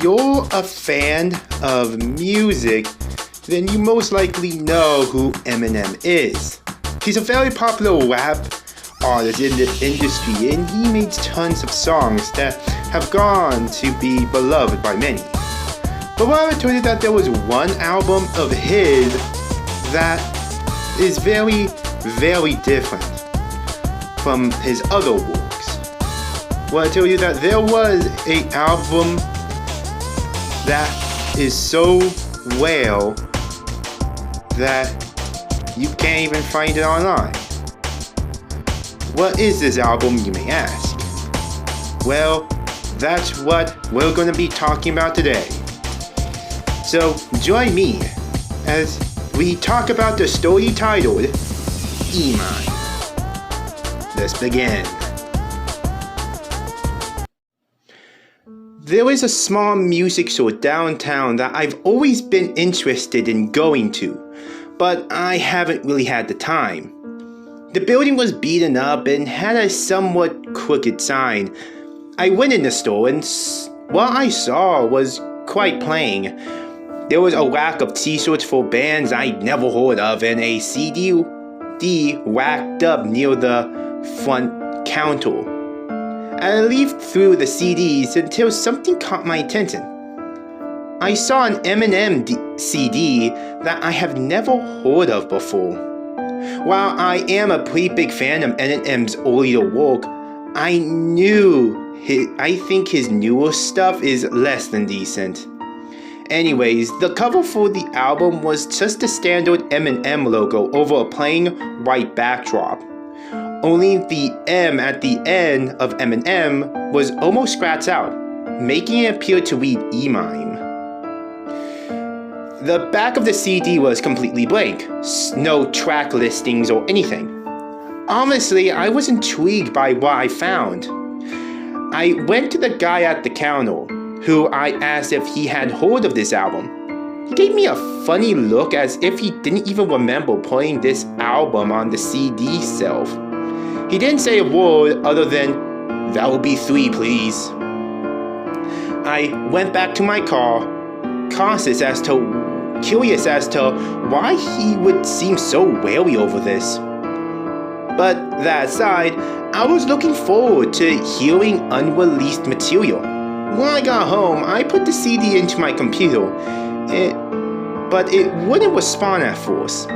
you're a fan of music, then you most likely know who Eminem is. He's a very popular rap artist in the industry, and he made tons of songs that have gone to be beloved by many. But what I told you that there was one album of his that is very, very different from his other works. Well, I tell you that there was an album that is so well that you can't even find it online. What is this album, you may ask? Well, that's what we're going to be talking about today. So join me as we talk about the story titled Emine. Let's begin. There is a small music store downtown that I've always been interested in going to, but I haven't really had the time. The building was beaten up and had a somewhat crooked sign. I went in the store and what I saw was quite plain. There was a rack of t-shirts for bands I'd never heard of and a CD racked up near the front counter. I leafed through the CDs until something caught my attention. I saw an Eminem CD that I have never heard of before. While I am a pretty big fan of Eminem's earlier work, I think his newer stuff is less than decent. Anyways, the cover for the album was just the standard Eminem logo over a plain white backdrop. Only the M at the end of Eminem was almost scratched out, making it appear to read Emine. The back of the CD was completely blank, no track listings or anything. Honestly, I was intrigued by what I found. I went to the guy at the counter, who I asked if he had heard of this album. He gave me a funny look as if he didn't even remember putting this album on the CD shelf. He didn't say a word other than, "That will be 3, please." I went back to my car, curious as to why he would seem so wary over this. But that aside, I was looking forward to hearing unreleased material. When I got home, I put the CD into my computer, but it wouldn't respond at first.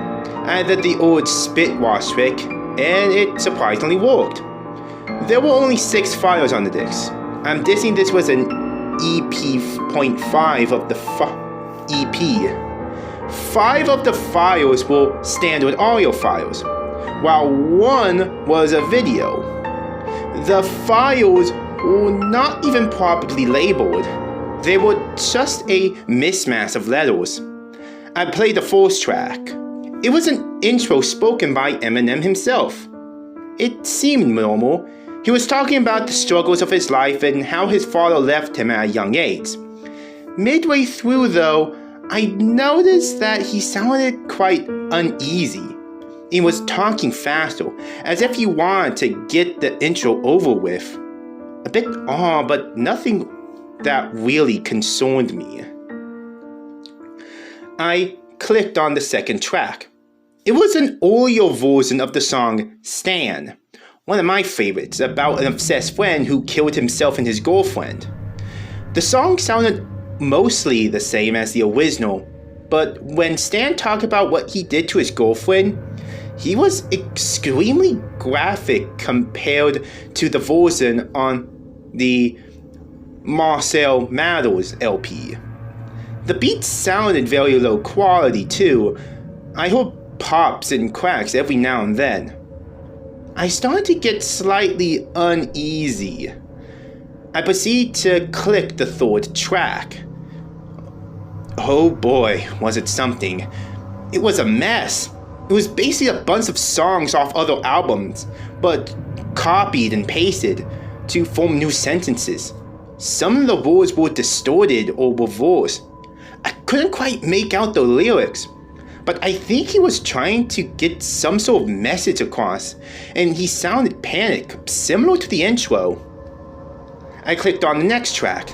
I did the old spit wash trick, and it surprisingly worked. There were only 6 files on the disc. I'm guessing this was an EP.5 of the EP. 5 of the files were standard audio files, while 1 was a video. The files were not even properly labeled. They were just a mismatch of letters. I played the first track. It was an intro spoken by Eminem himself. It seemed normal. He was talking about the struggles of his life and how his father left him at a young age. Midway through though, I noticed that he sounded quite uneasy. He was talking faster, as if he wanted to get the intro over with. A bit odd, but nothing that really concerned me. I clicked on the second track. It was an earlier version of the song Stan, one of my favorites, about an obsessed friend who killed himself and his girlfriend. The song sounded mostly the same as the original, but when Stan talked about what he did to his girlfriend, he was extremely graphic compared to the version on the Marcel Matters LP. The beats sounded very low quality too. I heard pops and cracks every now and then. I started to get slightly uneasy. I proceeded to click the third track. Oh boy, was it something. It was a mess. It was basically a bunch of songs off other albums, but copied and pasted to form new sentences. Some of the words were distorted or reversed. I couldn't quite make out the lyrics, but I think he was trying to get some sort of message across, and he sounded panicked, similar to the intro. I clicked on the next track.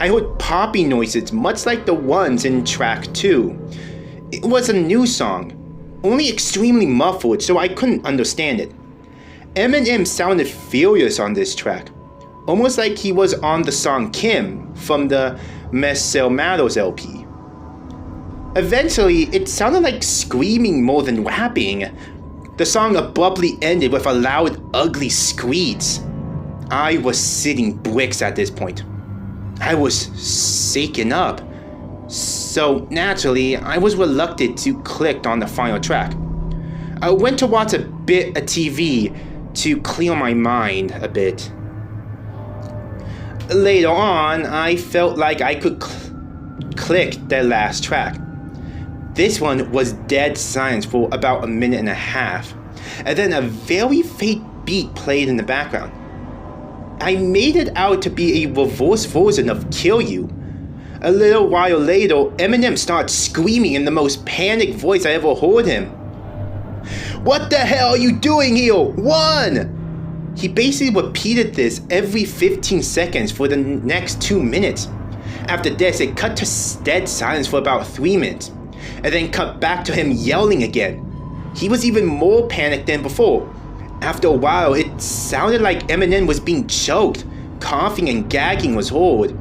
I heard popping noises much like the ones in track 2. It was a new song, only extremely muffled so I couldn't understand it. Eminem sounded furious on this track, almost like he was on the song Kim from the Marcel Matters LP. Eventually, it sounded like screaming more than rapping. The song abruptly ended with a loud, ugly screech. I was sitting bricks at this point. I was shaken up. So naturally, I was reluctant to click on the final track. I went to watch a bit of TV to clear my mind a bit. Later on, I felt like I could click the last track. This one was dead silence for about a minute and a half, and then a very faint beat played in the background. I made it out to be a reverse version of Kill You. A little while later, Eminem started screaming in the most panicked voice I ever heard him. "What the hell are you doing here? Run!" He basically repeated this every 15 seconds for the next 2 minutes. After this, it cut to dead silence for about 3 minutes, and then cut back to him yelling again. He was even more panicked than before. After a while, it sounded like Eminem was being choked. Coughing and gagging was heard.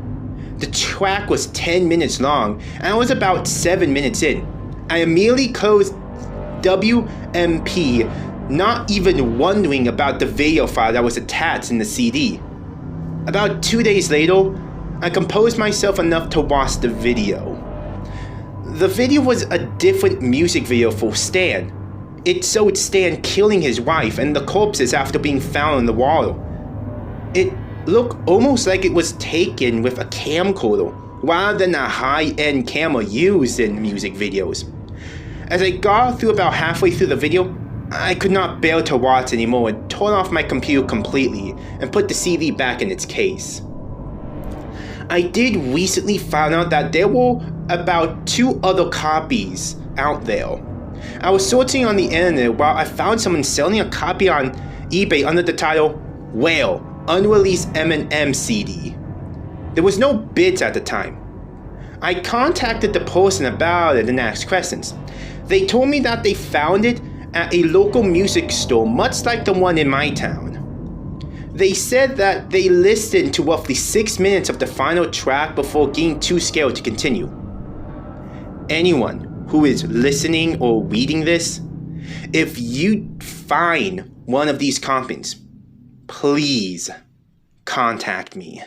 The track was 10 minutes long, and I was about 7 minutes in. I immediately closed WMP, not even wondering about the video file that was attached in the CD. About 2 days later, I composed myself enough to watch the video. The video was a different music video for Stan. It showed Stan killing his wife and the corpses after being found in the water. It looked almost like it was taken with a camcorder, rather than a high-end camera used in music videos. As I got through about halfway through the video, I could not bear to watch anymore and turned off my computer completely and put the CD back in its case. I did recently find out that there were about 2 other copies out there. I was searching on the internet while I found someone selling a copy on eBay under the title, Whale, Unreleased Eminem CD. There was no bids at the time. I contacted the person about it and asked questions. They told me that they found it at a local music store much like the one in my town. They said that they listened to roughly 6 minutes of the final track before getting too scared to continue. Anyone who is listening or reading this, if you find one of these copies, please contact me.